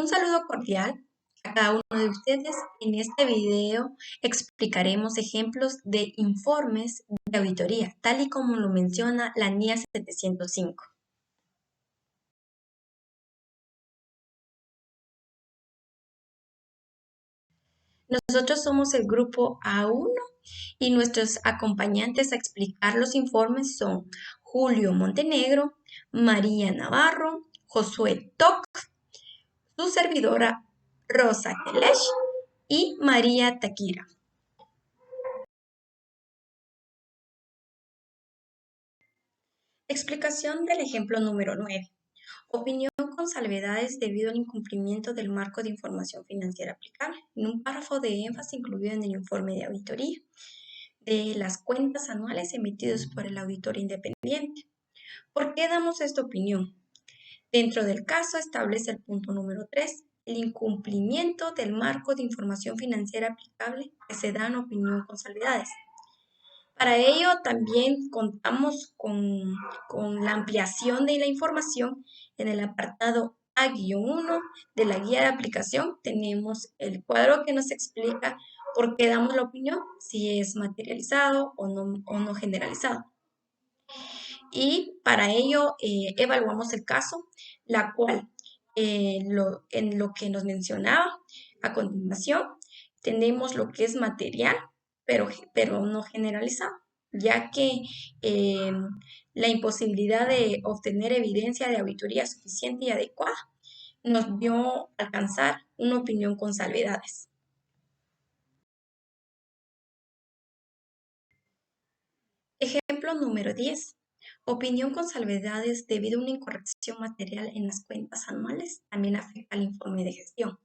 Un saludo cordial a cada uno de ustedes. En este video explicaremos ejemplos de informes de auditoría, tal y como lo menciona la NIA 705. Nosotros somos el grupo A1 y nuestros acompañantes a explicar los informes son Julio Montenegro, María Navarro, Josué Toc, su servidora Rosa Kelesh y María Takira. Explicación del ejemplo número 9. Opinión con salvedades debido al incumplimiento del marco de información financiera aplicable, en un párrafo de énfasis incluido en el informe de auditoría de las cuentas anuales emitidos por el auditor independiente. ¿Por qué damos esta opinión? Dentro del caso establece el punto número 3, el incumplimiento del marco de información financiera aplicable que se da en opinión con salvedades. Para ello también contamos con la ampliación de la información en el apartado A-1 de la guía de aplicación. Tenemos el cuadro que nos explica por qué damos la opinión, si es materializado o no generalizado. Y para ello evaluamos el caso, la cual en lo que nos mencionaba a continuación, tenemos lo que es material, pero no generalizado, ya que la imposibilidad de obtener evidencia de auditoría suficiente y adecuada nos dio alcanzar una opinión con salvedades. Ejemplo número 10. Opinión con salvedades debido a una incorrección material en las cuentas anuales también afecta al informe de gestión.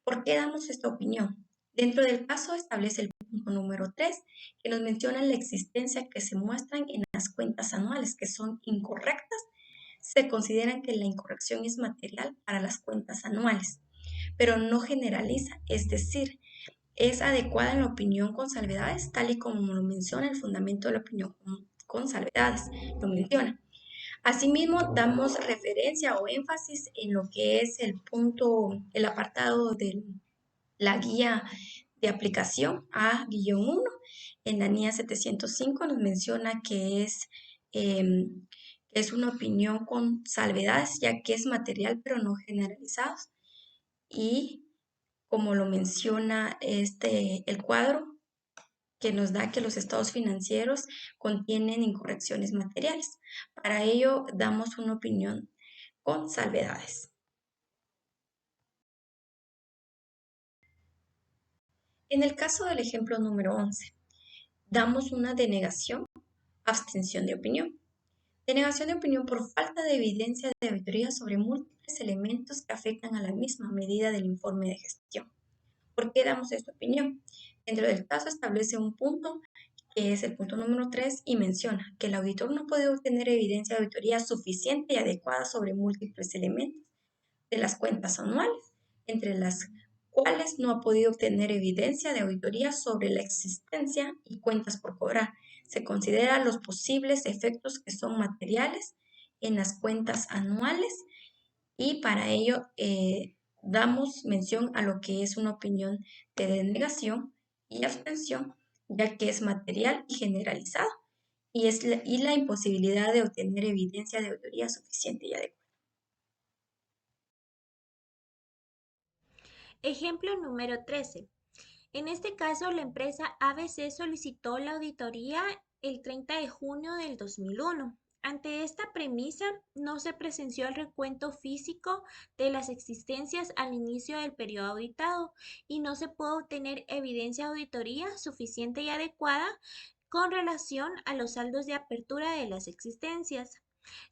¿Por qué damos esta opinión? Dentro del caso establece el punto número 3, que nos menciona la existencia que se muestran en las cuentas anuales que son incorrectas. Se consideran que la incorrección es material para las cuentas anuales, pero no generaliza, es decir, es adecuada en la opinión con salvedades, tal y como lo menciona el fundamento de la opinión con salvedades, lo menciona. Asimismo, damos referencia o énfasis en lo que es el apartado de la guía de aplicación A-1. En la NIA 705 nos menciona que es una opinión con salvedades, ya que es material pero no generalizado. Y como lo menciona el cuadro, que nos da que los estados financieros contienen incorrecciones materiales. Para ello, damos una opinión con salvedades. En el caso del ejemplo número 11, damos una denegación, abstención de opinión. Denegación de opinión por falta de evidencia de auditoría sobre múltiples elementos que afectan a la misma medida del informe de gestión. ¿Por qué damos esta opinión? Dentro del caso establece un punto que es el punto número 3, y menciona que el auditor no puede obtener evidencia de auditoría suficiente y adecuada sobre múltiples elementos de las cuentas anuales, entre las cuales no ha podido obtener evidencia de auditoría sobre la existencia y cuentas por cobrar. Se consideran los posibles efectos que son materiales en las cuentas anuales y para ello damos mención a lo que es una opinión de denegación y abstención, ya que es material y generalizado, y la imposibilidad de obtener evidencia de auditoría suficiente y adecuada. Ejemplo número 13. En este caso, la empresa ABC solicitó la auditoría el 30 de junio del 2001. Ante esta premisa, no se presenció el recuento físico de las existencias al inicio del periodo auditado y no se pudo obtener evidencia de auditoría suficiente y adecuada con relación a los saldos de apertura de las existencias.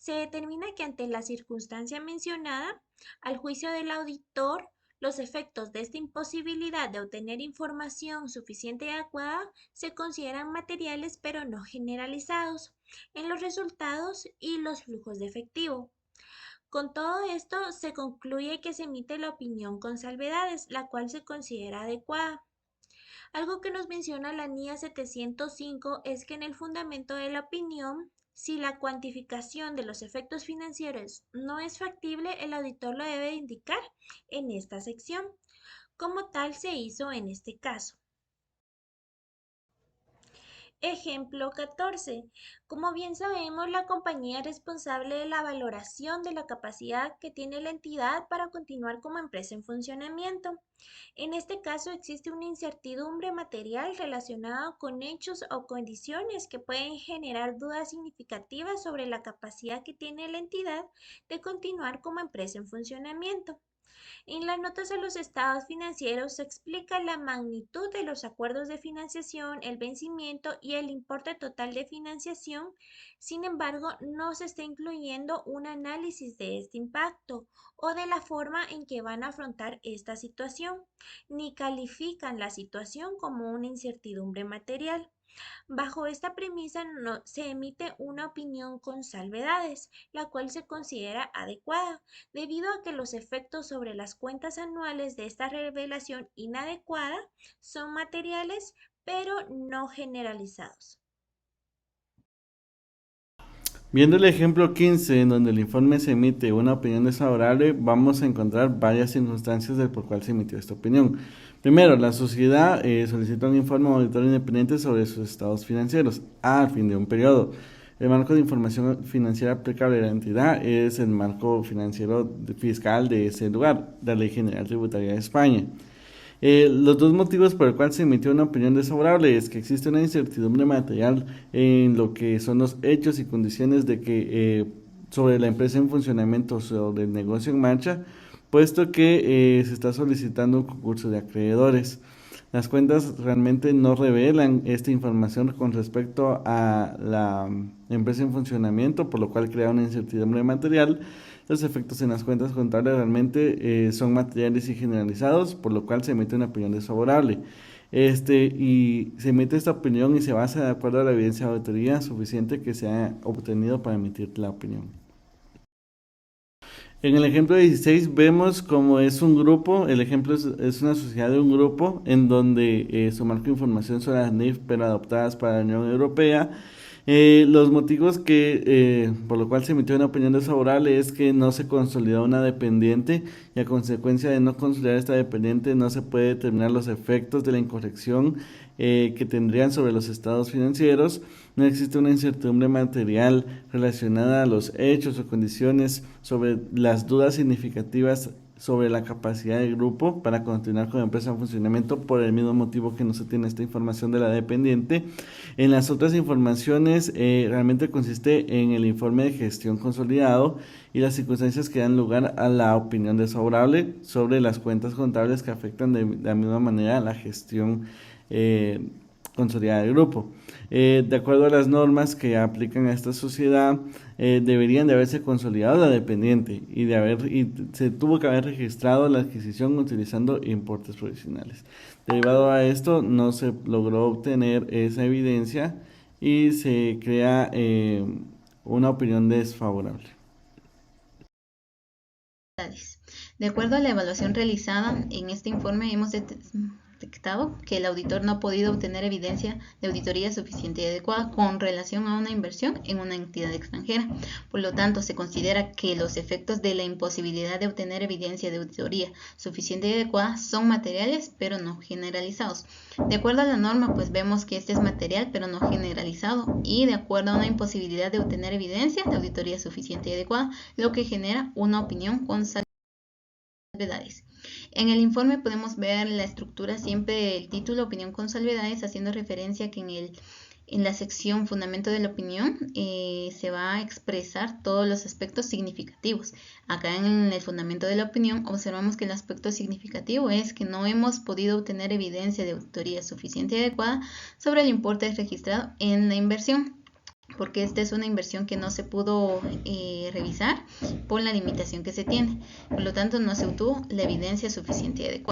Se determina que ante la circunstancia mencionada, al juicio del auditor, los efectos de esta imposibilidad de obtener información suficiente y adecuada se consideran materiales pero no generalizados en los resultados y los flujos de efectivo. Con todo esto, se concluye que se emite la opinión con salvedades, la cual se considera adecuada. Algo que nos menciona la NIA 705 es que en el fundamento de la opinión Si la cuantificación de los efectos financieros no es factible, el auditor lo debe indicar en esta sección. Como tal se hizo en este caso. Ejemplo 14. Como bien sabemos, la compañía es responsable de la valoración de la capacidad que tiene la entidad para continuar como empresa en funcionamiento. En este caso existe una incertidumbre material relacionada con hechos o condiciones que pueden generar dudas significativas sobre la capacidad que tiene la entidad de continuar como empresa en funcionamiento. En las notas a los estados financieros se explica la magnitud de los acuerdos de financiación, el vencimiento y el importe total de financiación. Sin embargo, no se está incluyendo un análisis de este impacto o de la forma en que van a afrontar esta situación, ni califican la situación como una incertidumbre material. Bajo esta premisa no, se emite una opinión con salvedades, la cual se considera adecuada, debido a que los efectos sobre las cuentas anuales de esta revelación inadecuada son materiales, pero no generalizados. Viendo el ejemplo 15, en donde el informe se emite una opinión desfavorable, vamos a encontrar varias circunstancias del por cual se emitió esta opinión. Primero, la sociedad solicita un informe auditor independiente sobre sus estados financieros al fin de un periodo. El marco de información financiera aplicable a la entidad es el marco financiero fiscal de ese lugar, la Ley General Tributaria de España. Los dos motivos por el cual se emitió una opinión desfavorable es que existe una incertidumbre material en lo que son los hechos y condiciones de que sobre la empresa en funcionamiento, sobre el negocio en marcha, puesto que se está solicitando un concurso de acreedores. Las cuentas realmente no revelan esta información con respecto a la empresa en funcionamiento, por lo cual crea una incertidumbre material. Los efectos en las cuentas contables realmente son materiales y generalizados, por lo cual se emite una opinión desfavorable. Y se emite esta opinión y se basa de acuerdo a la evidencia de auditoría suficiente que se ha obtenido para emitir la opinión. En el ejemplo 16 vemos cómo es un grupo, el ejemplo es una sociedad de un grupo en donde su marco de información son las NIF pero adoptadas para la Unión Europea. Los motivos por lo cual se emitió una opinión desfavorable es que no se consolidó una dependiente y a consecuencia de no consolidar esta dependiente no se puede determinar los efectos de la incorrección que tendrían sobre los estados financieros. No existe una incertidumbre material relacionada a los hechos o condiciones sobre las dudas significativas sobre la capacidad del grupo para continuar con la empresa en funcionamiento por el mismo motivo que no se tiene esta información de la dependiente. En las otras informaciones realmente consiste en el informe de gestión consolidado y las circunstancias que dan lugar a la opinión desfavorable sobre las cuentas contables que afectan de la misma manera a la gestión consolidada del grupo. De acuerdo a las normas que aplican a esta sociedad, deberían de haberse consolidado la dependiente y se tuvo que haber registrado la adquisición utilizando importes provisionales. Derivado a esto, no se logró obtener esa evidencia y se crea una opinión desfavorable. De acuerdo a la evaluación realizada en este informe, hemos detectado que el auditor no ha podido obtener evidencia de auditoría suficiente y adecuada con relación a una inversión en una entidad extranjera. Por lo tanto, se considera que los efectos de la imposibilidad de obtener evidencia de auditoría suficiente y adecuada son materiales, pero no generalizados. De acuerdo a la norma, pues vemos que este es material, pero no generalizado, y de acuerdo a una imposibilidad de obtener evidencia de auditoría suficiente y adecuada, lo que genera una opinión con salvedades. En el informe podemos ver la estructura siempre del título opinión con salvedades, haciendo referencia a que en la sección fundamento de la opinión se va a expresar todos los aspectos significativos. Acá en el fundamento de la opinión observamos que el aspecto significativo es que no hemos podido obtener evidencia de auditoría suficiente y adecuada sobre el importe registrado en la inversión, porque esta es una inversión que no se pudo revisar por la limitación que se tiene. Por lo tanto, no se obtuvo la evidencia suficiente y adecuada.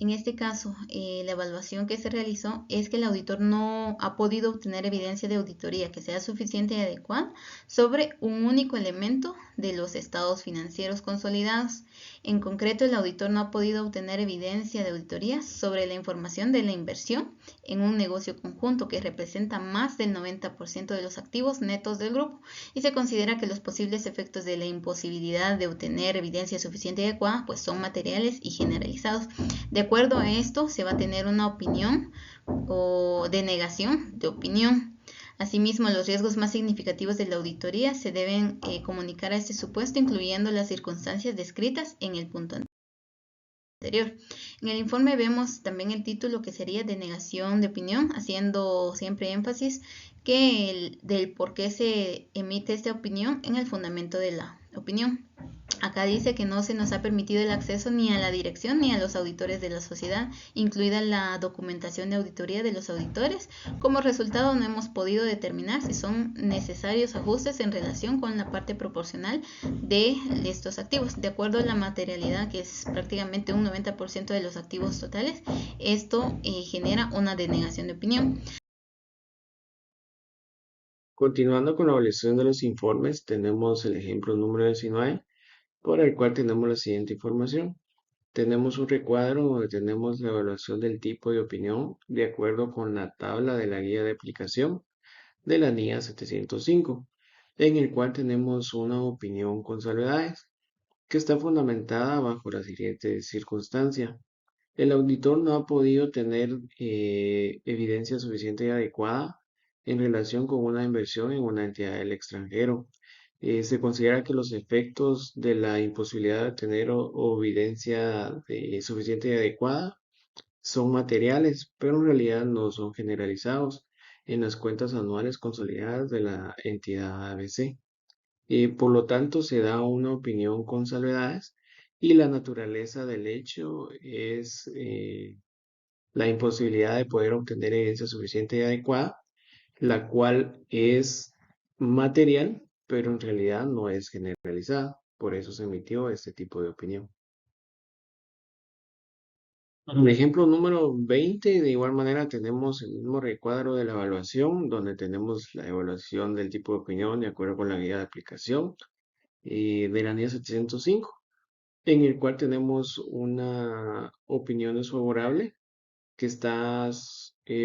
En este caso, la evaluación que se realizó es que el auditor no ha podido obtener evidencia de auditoría que sea suficiente y adecuada sobre un único elemento de los estados financieros consolidados. En concreto, el auditor no ha podido obtener evidencia de auditoría sobre la información de la inversión en un negocio conjunto que representa más del 90% de los activos netos del grupo, y se considera que los posibles efectos de la imposibilidad de obtener evidencia suficiente y adecuada pues son materiales y generalizados. De acuerdo a esto, se va a tener una opinión o denegación de opinión. Asimismo, los riesgos más significativos de la auditoría se deben comunicar a este supuesto, incluyendo las circunstancias descritas en el punto anterior. En el informe vemos también el título que sería denegación de opinión, haciendo siempre énfasis que del por qué se emite esta opinión en el fundamento de la opinión. Acá dice que no se nos ha permitido el acceso ni a la dirección ni a los auditores de la sociedad, incluida la documentación de auditoría de los auditores. Como resultado, no hemos podido determinar si son necesarios ajustes en relación con la parte proporcional de estos activos. De acuerdo a la materialidad, que es prácticamente un 90% de los activos totales, esto genera una denegación de opinión. Continuando con la evaluación de los informes, tenemos el ejemplo número 19, por el cual tenemos la siguiente información. Tenemos un recuadro donde tenemos la evaluación del tipo de opinión de acuerdo con la tabla de la guía de aplicación de la NIA 705, en el cual tenemos una opinión con salvedades que está fundamentada bajo la siguiente circunstancia. El auditor no ha podido tener evidencia suficiente y adecuada en relación con una inversión en una entidad del extranjero. Se considera que los efectos de la imposibilidad de tener evidencia suficiente y adecuada son materiales, pero en realidad no son generalizados en las cuentas anuales consolidadas de la entidad ABC. Por lo tanto, se da una opinión con salvedades y la naturaleza del hecho es la imposibilidad de poder obtener evidencia suficiente y adecuada, la cual es material, pero en realidad no es generalizada. Por eso se emitió este tipo de opinión. El ejemplo número 20, de igual manera tenemos el mismo recuadro de la evaluación, donde tenemos la evaluación del tipo de opinión de acuerdo con la guía de aplicación de la NIA 705, en el cual tenemos una opinión desfavorable que está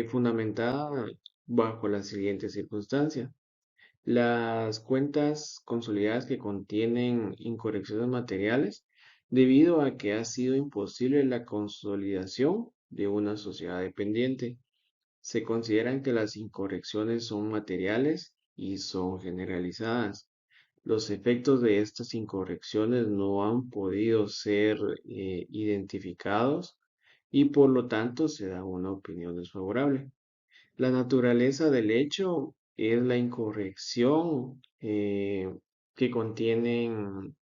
fundamentada bajo la siguiente circunstancia. Las cuentas consolidadas que contienen incorrecciones materiales debido a que ha sido imposible la consolidación de una sociedad dependiente. Se consideran que las incorrecciones son materiales y son generalizadas. Los efectos de estas incorrecciones no han podido ser identificados y por lo tanto se da una opinión desfavorable. La naturaleza del hecho es la incorrección que contienen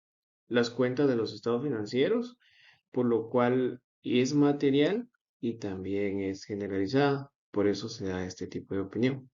las cuentas de los estados financieros, por lo cual es material y también es generalizada. Por eso se da este tipo de opinión.